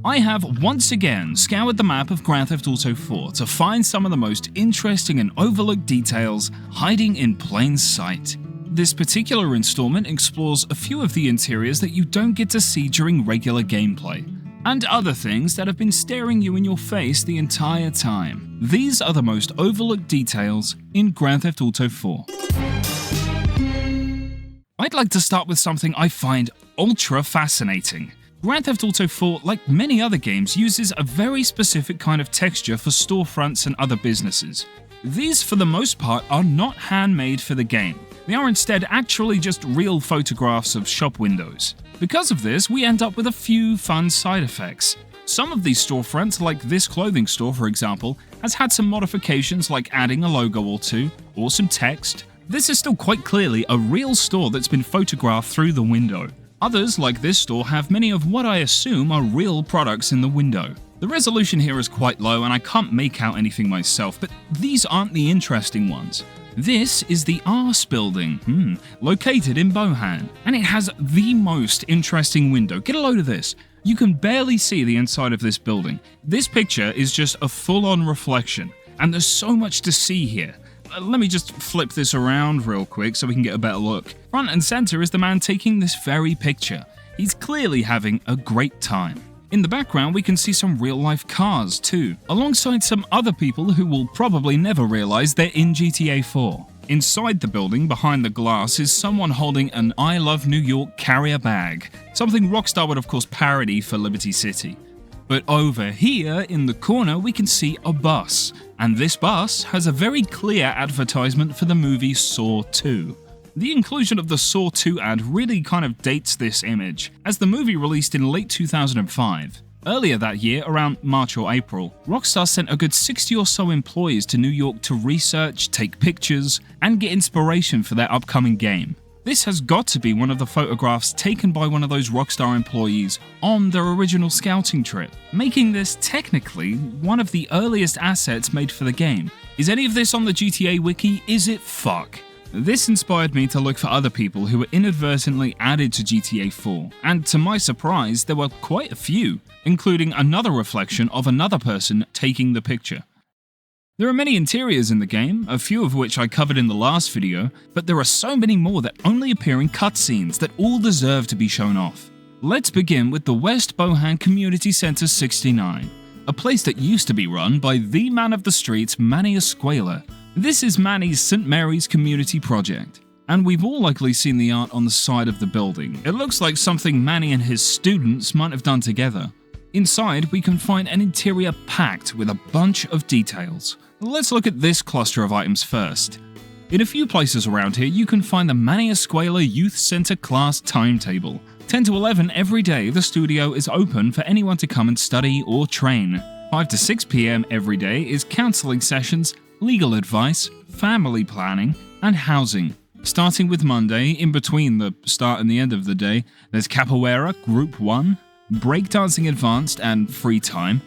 I have once again scoured the map of Grand Theft Auto 4 to find some of the most interesting and overlooked details hiding in plain sight. This particular installment explores a few of the interiors that you don't get to see during regular gameplay, and other things that have been staring you in your face the entire time. These are the most overlooked details in Grand Theft Auto 4. I'd like to start with something I find ultra fascinating. Grand Theft Auto 4, like many other games, uses a very specific kind of texture for storefronts and other businesses. These, for the most part, are not handmade for the game. They are instead actually just real photographs of shop windows. Because of this, we end up with a few fun side effects. Some of these storefronts, like this clothing store for example, has had some modifications like adding a logo or two, or some text. This is still quite clearly a real store that's been photographed through the window. Others, like this store, have many of what I assume are real products in the window. The resolution here is quite low and I can't make out anything myself, but these aren't the interesting ones. This is the Ars building, located in Bohan, and it has the most interesting window. Get a load of this. You can barely see the inside of this building. This picture is just a full-on reflection, and there's so much to see here. Let me just flip this around real quick so we can get a better look. Front and center is the man taking this very picture. He's clearly having a great time. In the background, we can see some real-life cars too, alongside some other people who will probably never realize they're in GTA 4. Inside the building, behind the glass, is someone holding an I Love New York carrier bag, something Rockstar would of course parody for Liberty City. But over here in the corner we can see a bus, and this bus has a very clear advertisement for the movie Saw 2. The inclusion of the Saw 2 ad really kind of dates this image, as the movie released in late 2005. Earlier that year, around March or April, Rockstar sent a good 60 or so employees to New York to research, take pictures, and get inspiration for their upcoming game. This has got to be one of the photographs taken by one of those Rockstar employees on their original scouting trip, making this technically one of the earliest assets made for the game. Is any of this on the GTA wiki? Is it fuck? This inspired me to look for other people who were inadvertently added to GTA 4, and to my surprise there were quite a few, including another reflection of another person taking the picture. There are many interiors in the game, a few of which I covered in the last video, but there are so many more that only appear in cutscenes that all deserve to be shown off. Let's begin with the West Bohan Community Center 69, a place that used to be run by the man of the streets, Manny Escuela. This is Manny's St. Mary's community project, and we've all likely seen the art on the side of the building. It looks like something Manny and his students might have done together. Inside, we can find an interior packed with a bunch of details. Let's look at this cluster of items first. In a few places around here, you can find the Manny Escuela Youth Center class timetable. 10 to 11 every day, the studio is open for anyone to come and study or train. 5 to 6 p.m. every day is counseling sessions, legal advice, family planning, and housing. Starting with Monday, in between the start and the end of the day, there's Capoeira Group 1, Breakdancing Advanced and Free Time.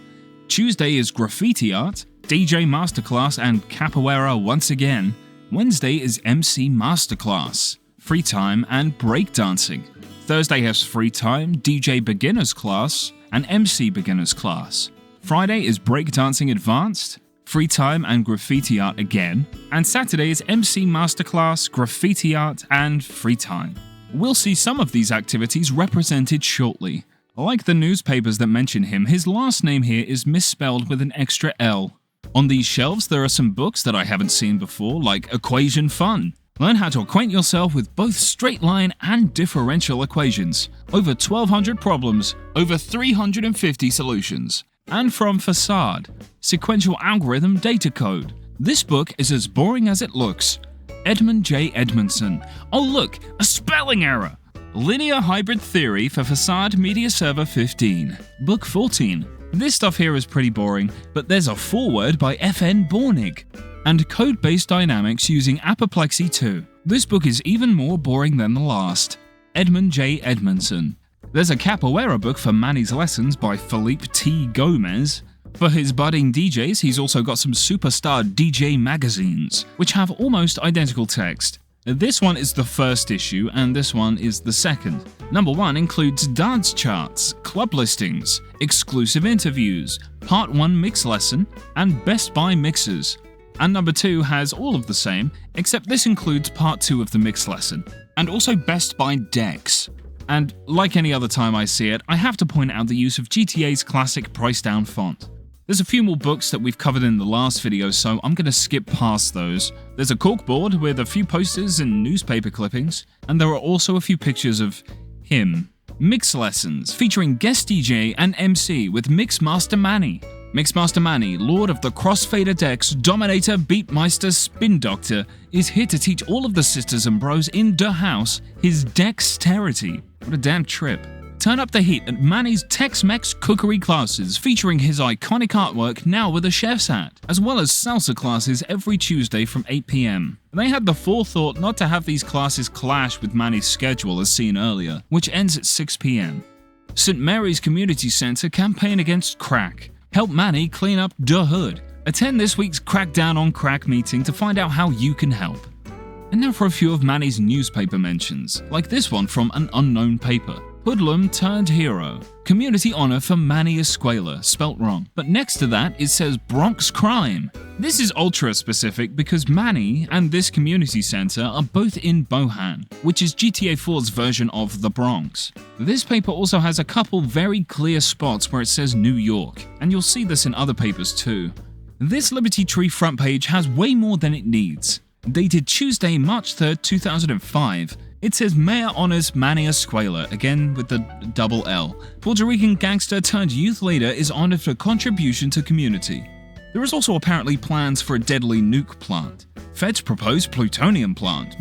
Tuesday is Graffiti Art, DJ Masterclass and Capoeira once again. Wednesday is MC Masterclass, Free Time and Breakdancing. Thursday has Free Time, DJ Beginners Class, and MC Beginners Class. Friday is Breakdancing Advanced, Free Time and Graffiti Art again, and Saturday is MC Masterclass, Graffiti Art, and Free Time. We'll see some of these activities represented shortly. Like the newspapers that mention him, his last name here is misspelled with an extra L. On these shelves there are some books that I haven't seen before, like Equation Fun. Learn how to acquaint yourself with both straight line and differential equations. Over 1,200 problems, over 350 solutions. And from Facade, Sequential Algorithm Data Code. This book is as boring as it looks. Edmund J. Edmondson. Oh look, a spelling error! Linear Hybrid Theory for Facade Media Server 15. Book 14. This stuff here is pretty boring, but there's a foreword by F.N. Bornig. And Code-Based Dynamics using Apoplexy 2. This book is even more boring than the last. Edmund J. Edmondson. There's a Capoeira book for Manny's Lessons by Felipe T. Gomez. For his budding DJs, he's also got some Superstar DJ magazines, which have almost identical text. This one is the first issue, and this one is the second. Number 1 includes dance charts, club listings, exclusive interviews, Part 1 mix lesson, and Best Buy mixes. And number 2 has all of the same, except this includes Part 2 of the mix lesson, and also Best Buy decks. And like any other time I see it, I have to point out the use of GTA's classic price down font. There's a few more books that we've covered in the last video, so I'm going to skip past those. There's a corkboard with a few posters and newspaper clippings, and there are also a few pictures of him. Mix lessons featuring guest DJ and MC with Mixmaster Manny. Mixmaster Manny, Lord of the Crossfader decks, Dominator, Beatmeister, Spin Doctor, is here to teach all of the sisters and bros in the house his dexterity. What a damn trip. Turn up the heat at Manny's Tex-Mex cookery classes, featuring his iconic artwork now with a chef's hat, as well as salsa classes every Tuesday from 8 PM. They had the forethought not to have these classes clash with Manny's schedule as seen earlier, which ends at 6 PM. St. Mary's Community Center campaign against crack. Help Manny clean up the hood. Attend this week's Crackdown on Crack meeting to find out how you can help. And now for a few of Manny's newspaper mentions, like this one from an unknown paper. Hoodlum turned hero. Community honor for Manny Escuela, spelt wrong. But next to that, it says Bronx crime. This is ultra specific because Manny and this community center are both in Bohan, which is GTA 4's version of the Bronx. This paper also has a couple very clear spots where it says New York, and you'll see this in other papers too. This Liberty Tree front page has way more than it needs. Dated Tuesday, March 3rd, 2005, it says Mayor honors Manny Escuela, again with the double L. Puerto Rican gangster turned youth leader is honored for contribution to community. There is also apparently plans for a deadly nuke plant. Feds propose plutonium plant.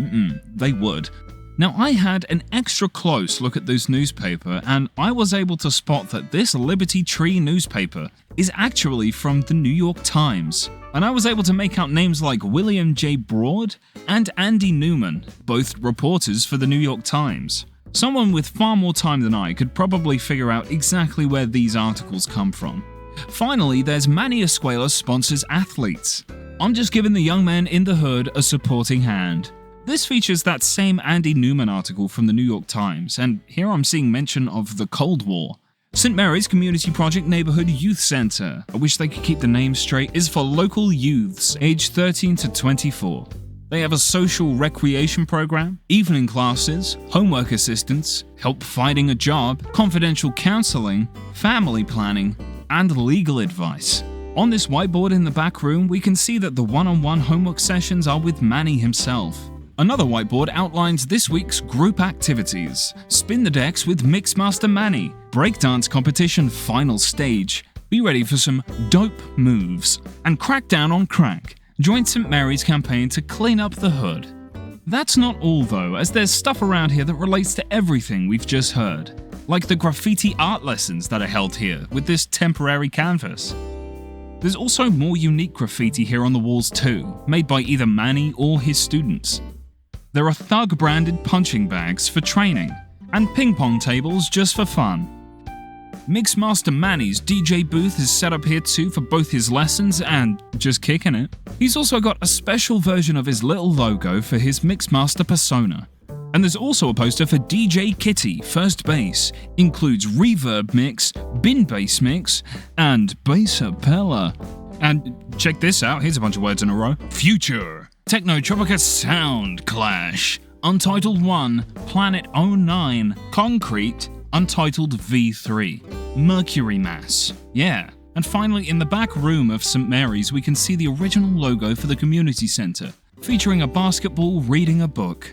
They would. Now I had an extra close look at this newspaper, and I was able to spot that this Liberty Tree newspaper is actually from the New York Times. And I was able to make out names like William J. Broad and Andy Newman, both reporters for the New York Times. Someone with far more time than I could probably figure out exactly where these articles come from. Finally, there's Manny Escuela sponsors athletes. I'm just giving the young man in the hood a supporting hand. This features that same Andy Newman article from the New York Times, and here I'm seeing mention of the Cold War. St. Mary's Community Project Neighborhood Youth Center, I wish they could keep the name straight, is for local youths aged 13 to 24. They have a social recreation program, evening classes, homework assistance, help finding a job, confidential counseling, family planning, and legal advice. On this whiteboard in the back room, we can see that the one-on-one homework sessions are with Manny himself. Another whiteboard outlines this week's group activities. Spin the decks with Mixmaster Manny. Breakdance competition final stage. Be ready for some dope moves. And Crackdown on Crack. Join St. Mary's campaign to clean up the hood. That's not all though, as there's stuff around here that relates to everything we've just heard. Like the graffiti art lessons that are held here with this temporary canvas. There's also more unique graffiti here on the walls too, made by either Manny or his students. There are thug-branded punching bags for training, and ping-pong tables just for fun. Mixmaster Manny's DJ booth is set up here too for both his lessons and just kicking it. He's also got a special version of his little logo for his Mixmaster persona. And there's also a poster for DJ Kitty, first bass, includes reverb mix, bin bass mix, and bassapella. And check this out, here's a bunch of words in a row. Future. Technotropica Sound Clash, Untitled 1, Planet 09, Concrete, Untitled V3, Mercury Mass. Yeah. And finally, in the back room of St. Mary's, we can see the original logo for the community center, featuring a basketball reading a book.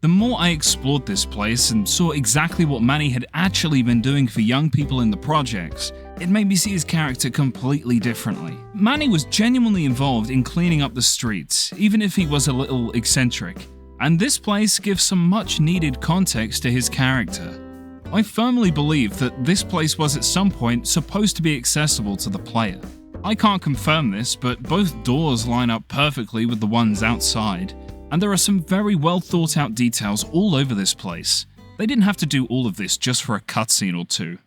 The more I explored this place and saw exactly what Manny had actually been doing for young people in the projects, it made me see his character completely differently. Manny was genuinely involved in cleaning up the streets, even if he was a little eccentric, and this place gives some much needed context to his character. I firmly believe that this place was at some point supposed to be accessible to the player. I can't confirm this, but both doors line up perfectly with the ones outside, and there are some very well thought out details all over this place. They didn't have to do all of this just for a cutscene or two.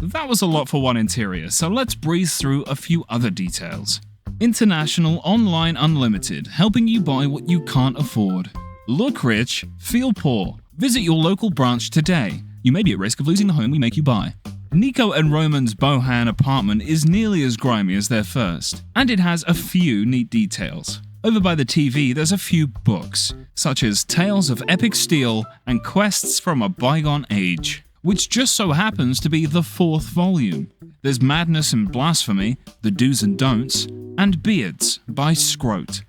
That was a lot for one interior, so let's breeze through a few other details. International Online Unlimited, helping you buy what you can't afford. Look rich, feel poor. Visit your local branch today. You may be at risk of losing the home we make you buy. Nico and Roman's Bohan apartment is nearly as grimy as their first, and it has a few neat details. Over by the TV, there's a few books, such as Tales of Epic Steel and Quests from a Bygone Age, which just so happens to be the 4th volume. There's Madness and Blasphemy, The Do's and Don'ts, and Beards by Scroat.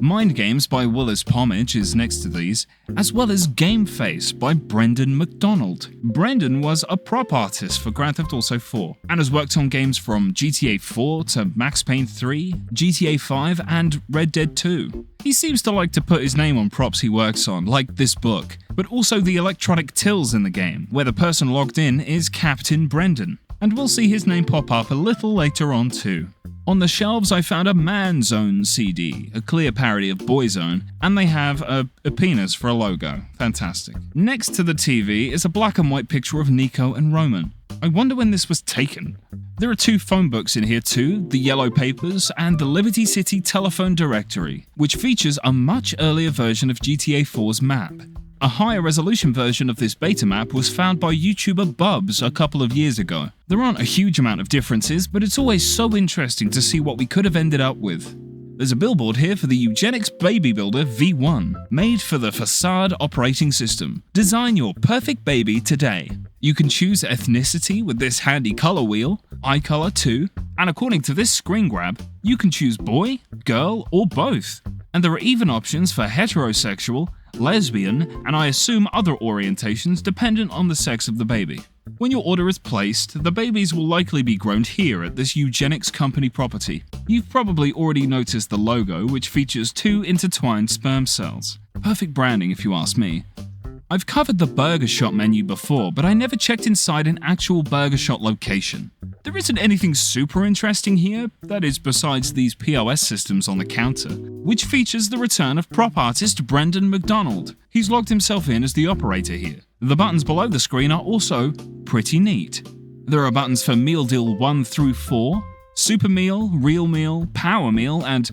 Mind Games by Willis Pomage is next to these, as well as Game Face by Brendan McDonald. Brendan was a prop artist for Grand Theft Auto 4, and has worked on games from GTA 4 to Max Payne 3, GTA 5, and Red Dead 2. He seems to like to put his name on props he works on, like this book, but also the electronic tills in the game, where the person logged in is Captain Brendan, and we'll see his name pop up a little later on too. On the shelves I found a Man Zone CD, a clear parody of Boyzone, and they have a penis for a logo. Fantastic. Next to the TV is a black and white picture of Nico and Roman. I wonder when this was taken. There are 2 phone books in here too, the Yellow Papers and the Liberty City Telephone Directory, which features a much earlier version of GTA 4's map. A higher resolution version of this beta map was found by YouTuber Bubs a couple of years ago. There aren't a huge amount of differences, but it's always so interesting to see what we could have ended up with. There's a billboard here for the Eugenics Baby Builder V1, made for the Facade operating system. Design your perfect baby today. You can choose ethnicity with this handy color wheel, eye color too, and according to this screen grab, you can choose boy, girl, or both. And there are even options for heterosexual, lesbian, and I assume other orientations dependent on the sex of the baby. When your order is placed, the babies will likely be grown here at this eugenics company property. You've probably already noticed the logo, which features 2 intertwined sperm cells. Perfect branding if you ask me. I've covered the Burger Shot menu before, but I never checked inside an actual Burger Shot location. There isn't anything super interesting here, that is besides these POS systems on the counter, which features the return of prop artist Brendan McDonald. He's logged himself in as the operator here. The buttons below the screen are also pretty neat. There are buttons for meal deal 1 through 4, super meal, real meal, power meal, and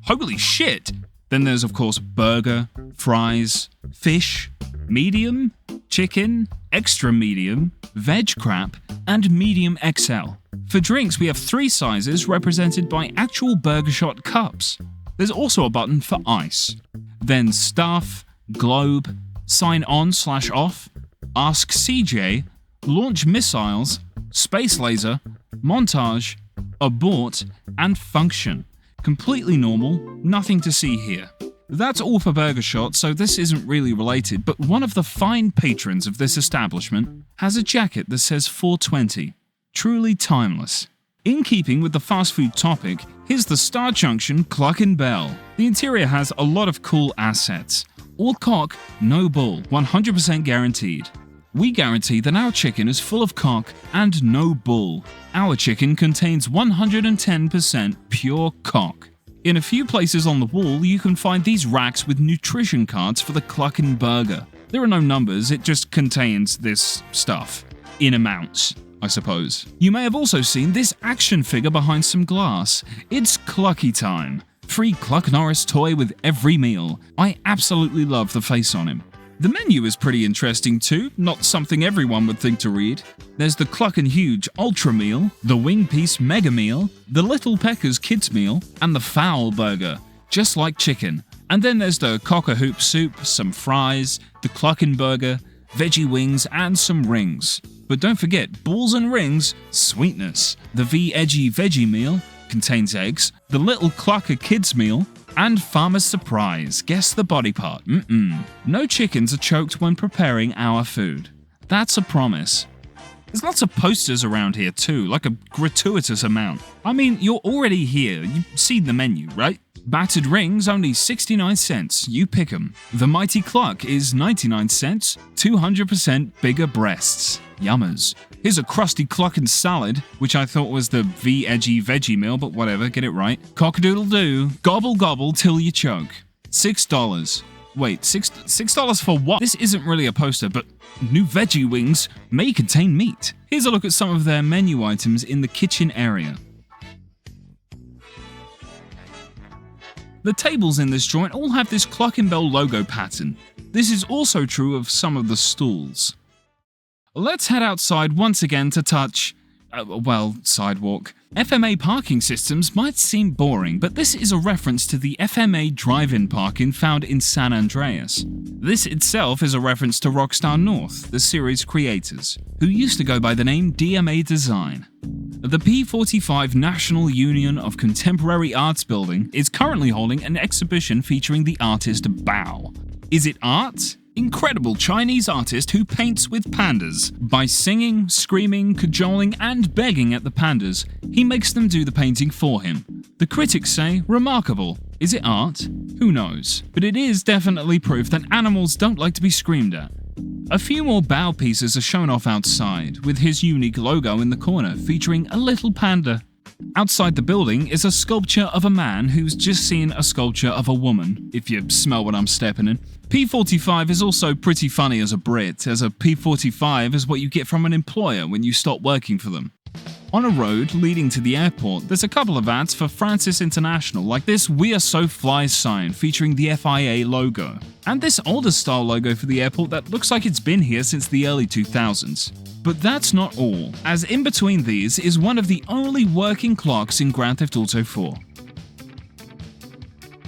holy shit! Then there's of course burger, fries, fish, medium, chicken, extra medium, veg crap, and medium XL. For drinks, we have 3 sizes represented by actual Burger Shot cups. There's also a button for ice. Then staff, globe, sign on/off, ask CJ, launch missiles, space laser, montage, abort, and function. Completely normal, nothing to see here. That's all for Burger Shot, so this isn't really related, but one of the fine patrons of this establishment has a jacket that says 420. Truly timeless. In keeping with the fast food topic, here's the Star Junction Cluck and Bell. The interior has a lot of cool assets. All cock, no bull, 100% guaranteed. We guarantee that our chicken is full of cock and no bull. Our chicken contains 110% pure cock. In a few places on the wall, you can find these racks with nutrition cards for the Cluckin' Burger. There are no numbers, it just contains this stuff. In amounts, I suppose. You may have also seen this action figure behind some glass. It's Clucky time. Free Cluck Norris toy with every meal. I absolutely love the face on him. The menu is pretty interesting too, not something everyone would think to read. There's the Cluckin' Huge Ultra Meal, the Wing Piece Mega Meal, the Little Peckers Kids Meal, and the Fowl Burger, just like chicken. And then there's the Cock-a-Hoop Soup, some fries, the Cluckin' Burger, veggie wings, and some rings. But don't forget, balls and rings, sweetness. The V-Edgy Veggie Meal contains eggs, the Little Clucker Kids Meal, and Farmer's Surprise, guess the body part. No chickens are choked when preparing our food. That's a promise. There's lots of posters around here too, like a gratuitous amount. I mean, you're already here, you've seen the menu, right? Battered rings, only 69 cents, you pick 'em. The Mighty Cluck is 99 cents, 200% bigger breasts. Yummers. Here's a crusty Cluckin' Salad, which I thought was the V-Edgy Veggie Meal, but whatever, get it right. Cock-a-doodle-doo, gobble gobble till you choke. $6. Wait, $6 for what? This isn't really a poster, but new veggie wings may contain meat. Here's a look at some of their menu items in the kitchen area. The tables in this joint all have this Clockenbell logo pattern. This is also true of some of the stools. Let's head outside once again to touch, sidewalk. FMA parking systems might seem boring, but this is a reference to the FMA drive-in parking found in San Andreas. This itself is a reference to Rockstar North, the series creators, who used to go by the name DMA Design. The P45 National Union of Contemporary Arts Building is currently holding an exhibition featuring the artist Bao. Is it art? Incredible Chinese artist who paints with pandas. By singing, screaming, cajoling, and begging at the pandas, he makes them do the painting for him. The critics say, remarkable. Is it art? Who knows? But it is definitely proof that animals don't like to be screamed at. A few more Bao pieces are shown off outside, with his unique logo in the corner featuring a little panda. Outside the building is a sculpture of a man who's just seen a sculpture of a woman, if you smell what I'm stepping in. P45 is also pretty funny as a Brit, as a P45 is what you get from an employer when you stop working for them. On a road leading to the airport, there's a couple of ads for Francis International, like this "We Are So Fly" sign featuring the FIA logo, and this older style logo for the airport that looks like it's been here since the early 2000s. But that's not all, as in between these is one of the only working clocks in Grand Theft Auto 4.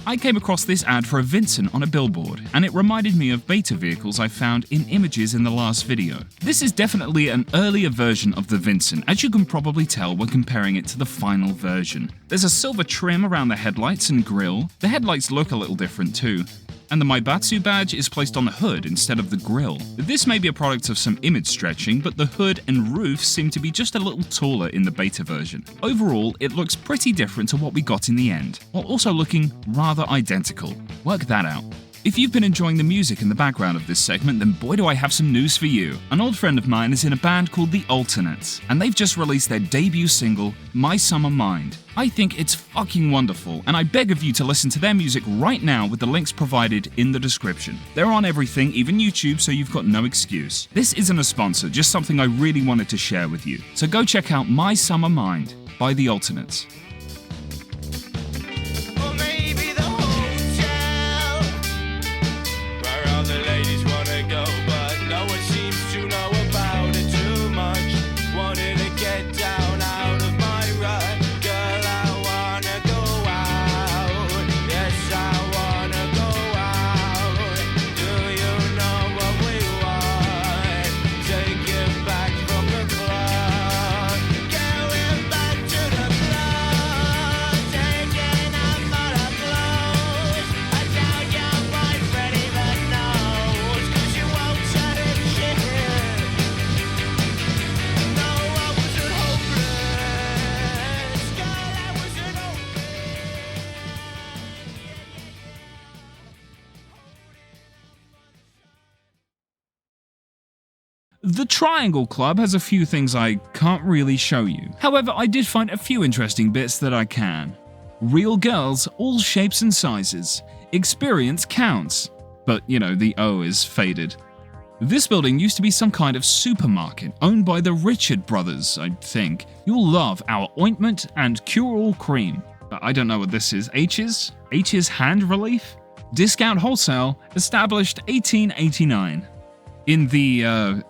I came across this ad for a Vincent on a billboard, and it reminded me of beta vehicles I found in images in the last video. This is definitely an earlier version of the Vincent, as you can probably tell when comparing it to the final version. There's a silver trim around the headlights and grille. The headlights look a little different too. And the Maibatsu badge is placed on the hood instead of the grille. This may be a product of some image stretching, but the hood and roof seem to be just a little taller in the beta version. Overall, it looks pretty different to what we got in the end, while also looking rather identical. Work that out. If you've been enjoying the music in the background of this segment, then boy do I have some news for you. An old friend of mine is in a band called The Alternates, and they've just released their debut single, My Summer Mind. I think it's fucking wonderful, and I beg of you to listen to their music right now with the links provided in the description. They're on everything, even YouTube, so you've got no excuse. This isn't a sponsor, just something I really wanted to share with you. So go check out My Summer Mind by The Alternates. The Triangle Club has a few things I can't really show you. However, I did find a few interesting bits that I can. Real girls, all shapes and sizes. Experience counts. But, you know, the O is faded. This building used to be some kind of supermarket owned by the Richard brothers, I think. You'll love our ointment and cure-all cream. I don't know what this is. H's? H's Hand Relief? Discount Wholesale, established 1889. In the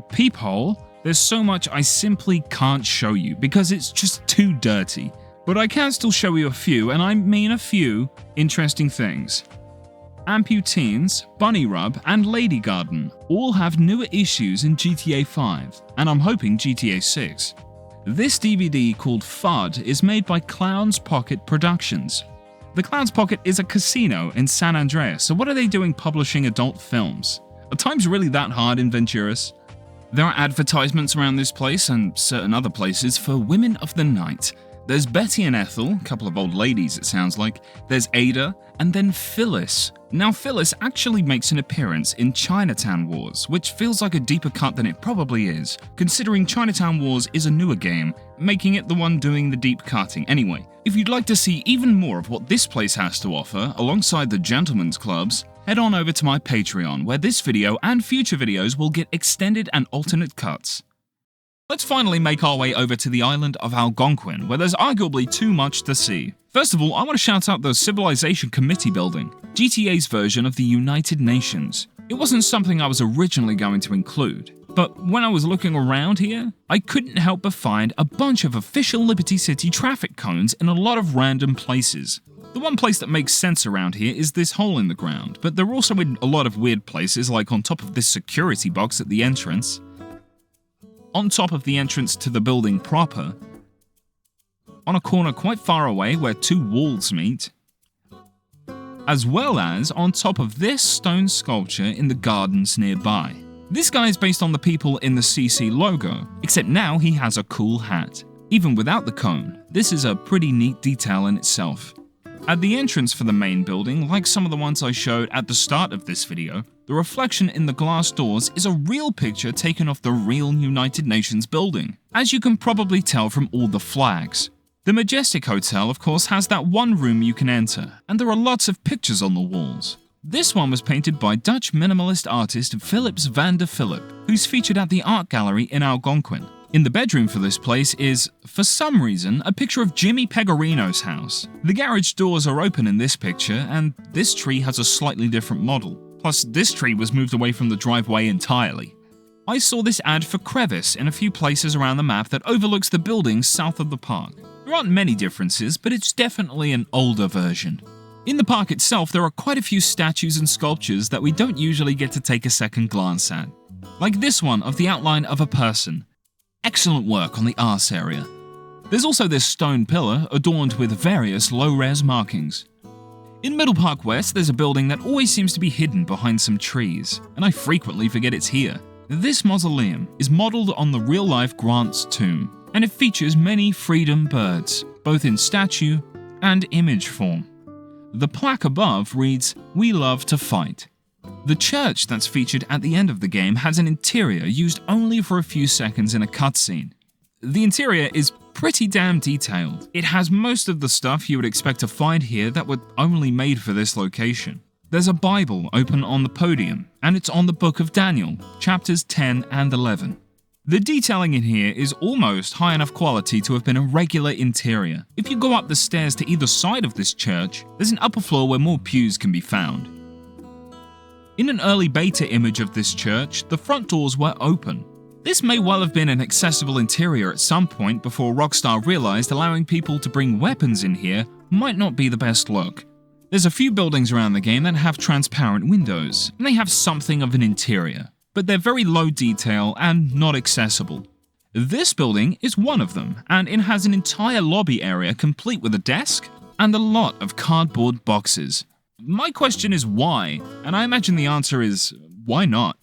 peephole, there's so much I simply can't show you because it's just too dirty. But I can still show you a few, and I mean a few, interesting things. Amputeens, Bunny Rub, and Lady Garden all have newer issues in GTA 5, and I'm hoping GTA 6. This DVD called FUD is made by Clown's Pocket Productions. The Clown's Pocket is a casino in San Andreas, so what are they doing publishing adult films? Are times really that hard in Venturas? There are advertisements around this place and certain other places for Women of the Night. There's Betty and Ethel, a couple of old ladies it sounds like. There's Ada, and then Phyllis. Now Phyllis actually makes an appearance in Chinatown Wars, which feels like a deeper cut than it probably is, considering Chinatown Wars is a newer game, making it the one doing the deep cutting. Anyway, if you'd like to see even more of what this place has to offer, alongside the gentlemen's clubs, head on over to my Patreon, where this video and future videos will get extended and alternate cuts. Let's finally make our way over to the island of Algonquin, where there's arguably too much to see. First of all, I want to shout out the Civilization Committee building, GTA's version of the United Nations. It wasn't something I was originally going to include, but when I was looking around here, I couldn't help but find a bunch of official Liberty City traffic cones in a lot of random places. The one place that makes sense around here is this hole in the ground, but they're also in a lot of weird places, like on top of this security box at the entrance, on top of the entrance to the building proper, on a corner quite far away where two walls meet, as well as on top of this stone sculpture in the gardens nearby. This guy is based on the people in the CC logo, except now he has a cool hat. Even without the cone, this is a pretty neat detail in itself. At the entrance for the main building, like some of the ones I showed at the start of this video, the reflection in the glass doors is a real picture taken of the real United Nations building, as you can probably tell from all the flags. The Majestic Hotel, of course, has that one room you can enter, and there are lots of pictures on the walls. This one was painted by Dutch minimalist artist Philips van der Philip, who's featured at the art gallery in Algonquin. In the bedroom for this place is, for some reason, a picture of Jimmy Pegorino's house. The garage doors are open in this picture, and this tree has a slightly different model. Plus, this tree was moved away from the driveway entirely. I saw this ad for Crevice in a few places around the map that overlooks the buildings south of the park. There aren't many differences, but it's definitely an older version. In the park itself, there are quite a few statues and sculptures that we don't usually get to take a second glance at. Like this one of the outline of a person. Excellent work on the arse area. There's also this stone pillar adorned with various low-res markings. In Middle Park West, there's a building that always seems to be hidden behind some trees, and I frequently forget it's here. This mausoleum is modeled on the real-life Grant's tomb, and it features many freedom birds, both in statue and image form. The plaque above reads, "We love to fight." The church that's featured at the end of the game has an interior used only for a few seconds in a cutscene. The interior is pretty damn detailed. It has most of the stuff you would expect to find here that were only made for this location. There's a Bible open on the podium, and it's on the Book of Daniel, chapters 10 and 11. The detailing in here is almost high enough quality to have been a regular interior. If you go up the stairs to either side of this church, there's an upper floor where more pews can be found. In an early beta image of this church, the front doors were open. This may well have been an accessible interior at some point before Rockstar realized allowing people to bring weapons in here might not be the best look. There's a few buildings around the game that have transparent windows, and they have something of an interior, but they're very low detail and not accessible. This building is one of them, and it has an entire lobby area complete with a desk and a lot of cardboard boxes. My question is why, and I imagine the answer is why not?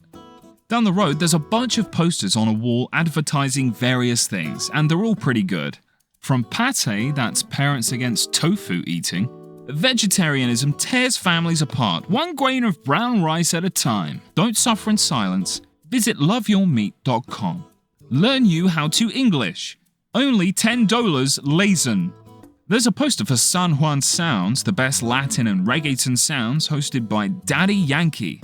Down the road, there's a bunch of posters on a wall advertising various things, and they're all pretty good. From pate, that's parents against tofu eating, vegetarianism tears families apart, one grain of brown rice at a time. Don't suffer in silence. Visit loveyourmeat.com. Learn you how to English. Only $10 lezen. There's a poster for San Juan Sounds, the best Latin and reggaeton sounds, hosted by Daddy Yankee.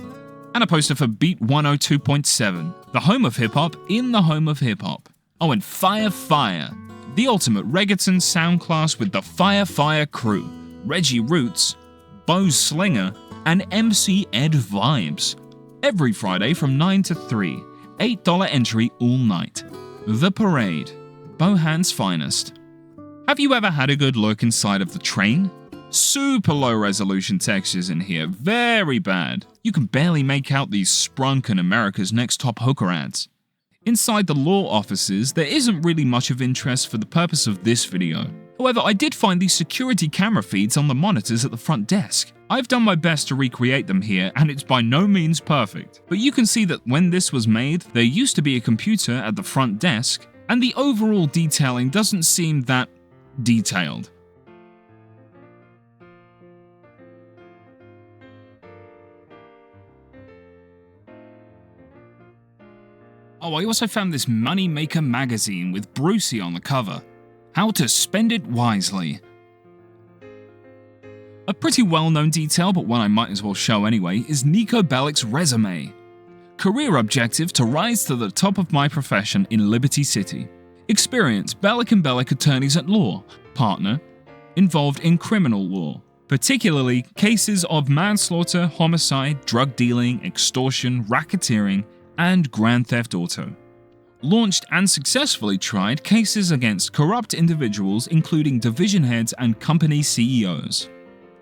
And a poster for Beat 102.7, the home of hip-hop in the home of hip-hop. Oh, and Fire Fire, the ultimate reggaeton sound class with the Fire crew. Reggie Roots, Bo Slinger, and MC Ed Vibes. Every Friday from 9 to 3, $8 entry all night. The Parade, Bohan's finest. Have you ever had a good look inside of the train? Super low resolution textures in here, very bad. You can barely make out these Sprunk and America's Next Top Hooker ads. Inside the law offices, there isn't really much of interest for the purpose of this video. However, I did find these security camera feeds on the monitors at the front desk. I've done my best to recreate them here, and it's by no means perfect. But you can see that when this was made, there used to be a computer at the front desk, and the overall detailing doesn't seem that detailed. Oh, I also found this Moneymaker magazine with Brucey on the cover. How to spend it wisely. A pretty well-known detail, but one I might as well show anyway, is Nico Bellic's resume. Career objective to rise to the top of my profession in Liberty City. Experience, Bellic & Bellic attorneys at law. Partner. involved in criminal law, particularly cases of manslaughter, homicide, drug dealing, extortion, racketeering, and Grand Theft Auto. Launched and successfully tried cases against corrupt individuals including division heads and company CEOs.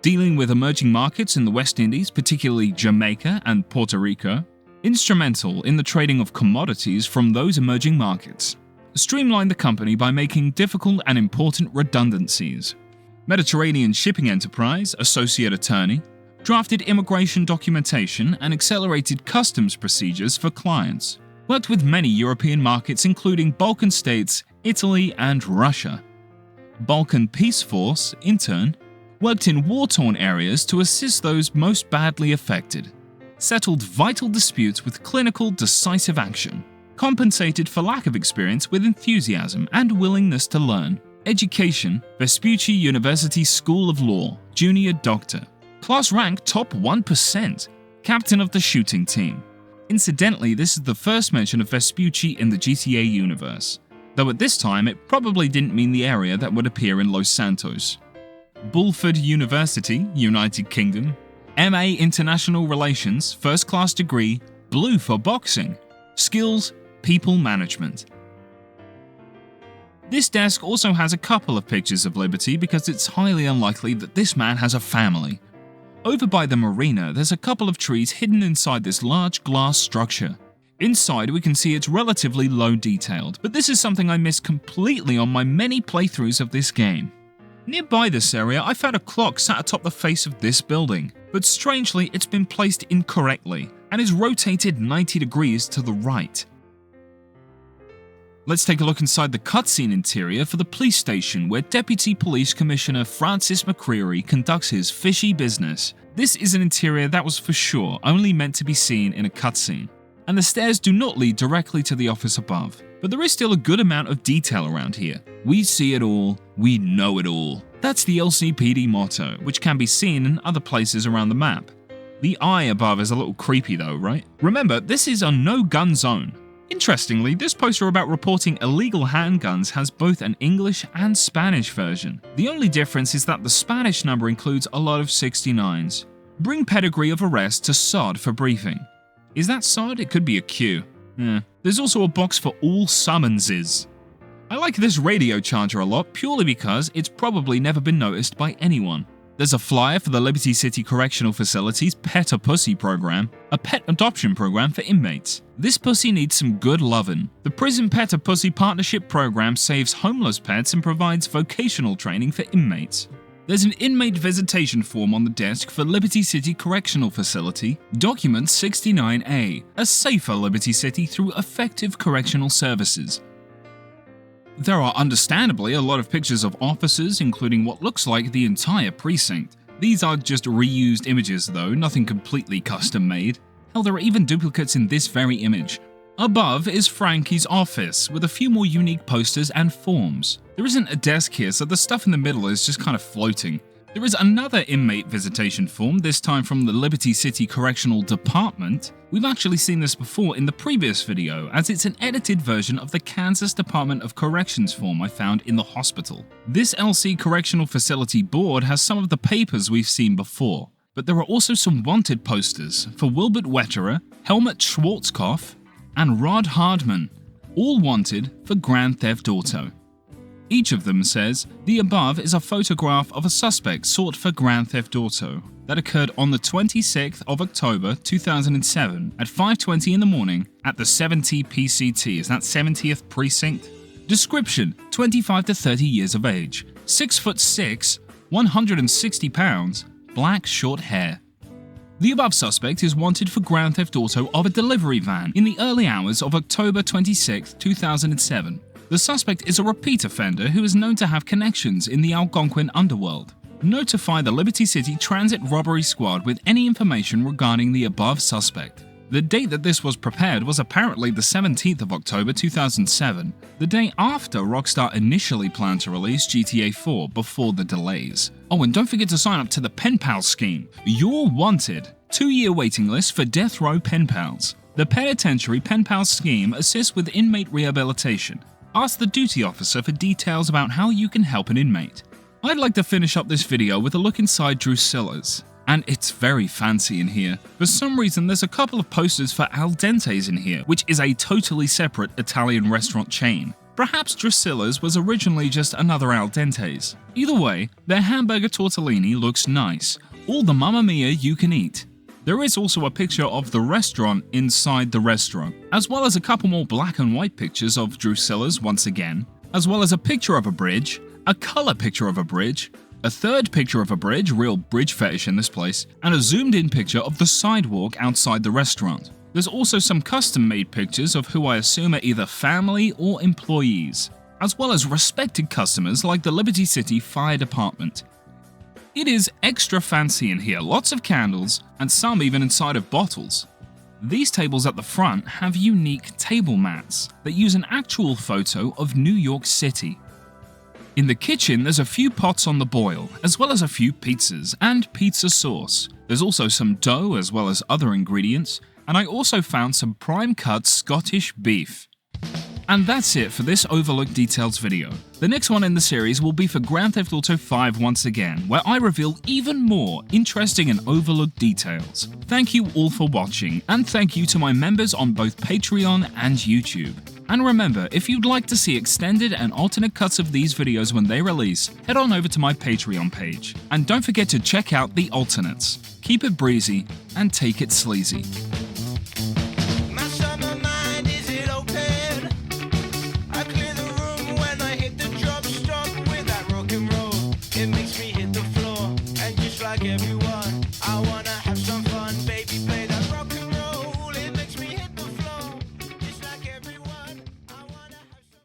Dealing with emerging markets in the West Indies, particularly Jamaica and Puerto Rico. Instrumental in the trading of commodities from those emerging markets. Streamlined the company by making difficult and important redundancies. Mediterranean shipping enterprise, associate attorney. Drafted immigration documentation and accelerated customs procedures for clients. Worked with many European markets including Balkan states, Italy and Russia. Balkan Peace Force intern. Worked in war-torn areas to assist those most badly affected. Settled vital disputes with clinical, decisive action. Compensated for lack of experience with enthusiasm and willingness to learn. Education, Vespucci University School of Law, junior doctor. Class rank top 1%. Captain of the shooting team. Incidentally, this is the first mention of Vespucci in the GTA universe, though at this time it probably didn't mean the area that would appear in Los Santos. Bulford University, United Kingdom. MA International Relations, first class degree, blue for boxing. Skills, people management. This desk also has a couple of pictures of Liberty because it's highly unlikely that this man has a family. Over by the marina, there's a couple of trees hidden inside this large glass structure. Inside we can see it's relatively low detailed, but this is something I missed completely on my many playthroughs of this game. Nearby this area, I found a clock sat atop the face of this building, but strangely it's been placed incorrectly and is rotated 90 degrees to the right. Let's take a look inside the cutscene interior for the police station where Deputy Police Commissioner Francis McCreary conducts his fishy business. This is an interior that was for sure only meant to be seen in a cutscene, and the stairs do not lead directly to the office above, but there is still a good amount of detail around here. We see it all, we know it all. That's the LCPD motto, which can be seen in other places around the map. The eye above is a little creepy though, right? Remember, this is a no-gun zone. Interestingly, this poster about reporting illegal handguns has both an English and Spanish version. The only difference is that the Spanish number includes a lot of 69s. Bring pedigree of arrest to SOD for briefing. Is that SOD? It could be a Q. There's also a box for all summonses. I like this radio charger a lot purely because it's probably never been noticed by anyone. There's a flyer for the Liberty City Correctional Facility's Pet a Pussy program, a pet adoption program for inmates. This pussy needs some good lovin'. The Prison Pet a Pussy Partnership program saves homeless pets and provides vocational training for inmates. There's an inmate visitation form on the desk for Liberty City Correctional Facility, Document 69A, a safer Liberty City through effective correctional services. There are understandably a lot of pictures of officers, including what looks like the entire precinct. These are just reused images though, nothing completely custom made. Hell, there are even duplicates in this very image. Above is Frankie's office, with a few more unique posters and forms. There isn't a desk here, so the stuff in the middle is just kind of floating. There is another inmate visitation form, this time from the Liberty City Correctional Department. We've actually seen this before in the previous video, as it's an edited version of the Kansas Department of Corrections form I found in the hospital. This LC Correctional Facility board has some of the papers we've seen before, but there are also some wanted posters for Wilbert Wetterer, Helmut Schwarzkopf, and Rod Hardman, all wanted for Grand Theft Auto. Each of them says, the above is a photograph of a suspect sought for Grand Theft Auto that occurred on the 26th of October 2007 at 5:20 in the morning at the 70 PCT, is that 70th Precinct? Description, 25 to 30 years of age, 6'6", 160 pounds, black short hair. The above suspect is wanted for Grand Theft Auto of a delivery van in the early hours of October 26, 2007. The suspect is a repeat offender who is known to have connections in the Algonquin underworld. Notify the Liberty City Transit Robbery Squad with any information regarding the above suspect. The date that this was prepared was apparently the 17th of October 2007, the day after Rockstar initially planned to release GTA 4 before the delays. Oh, and don't forget to sign up to the Pen Pal scheme. You're wanted. 2-year waiting list for Death Row Pen Pals. The Penitentiary Pen Pal scheme assists with inmate rehabilitation. Ask the duty officer for details about how you can help an inmate. I'd like to finish up this video with a look inside Drusilla's. And it's very fancy in here. For some reason, there's a couple of posters for Al Dente's in here, which is a totally separate Italian restaurant chain. Perhaps Drusilla's was originally just another Al Dente's. Either way, their hamburger tortellini looks nice. All the Mamma Mia you can eat. There is also a picture of the restaurant inside the restaurant, as well as a couple more black and white pictures of Drusilla's once again, as well as a picture of a bridge, a color picture of a bridge, a third picture of a bridge, real bridge fetish in this place, and a zoomed in picture of the sidewalk outside the restaurant. There's also some custom made pictures of who I assume are either family or employees, as well as respected customers like the Liberty City Fire Department. It is extra fancy in here, lots of candles, and some even inside of bottles. These tables at the front have unique table mats that use an actual photo of New York City. In the kitchen, there's a few pots on the boil, as well as a few pizzas and pizza sauce. There's also some dough as well as other ingredients, and I also found some prime cut Scottish beef. And that's it for this Overlooked Details video. The next one in the series will be for Grand Theft Auto 5 once again, where I reveal even more interesting and overlooked details. Thank you all for watching, and thank you to my members on both Patreon and YouTube. And remember, if you'd like to see extended and alternate cuts of these videos when they release, head on over to my Patreon page. And don't forget to check out the alternates. Keep it breezy, and take it sleazy. It makes me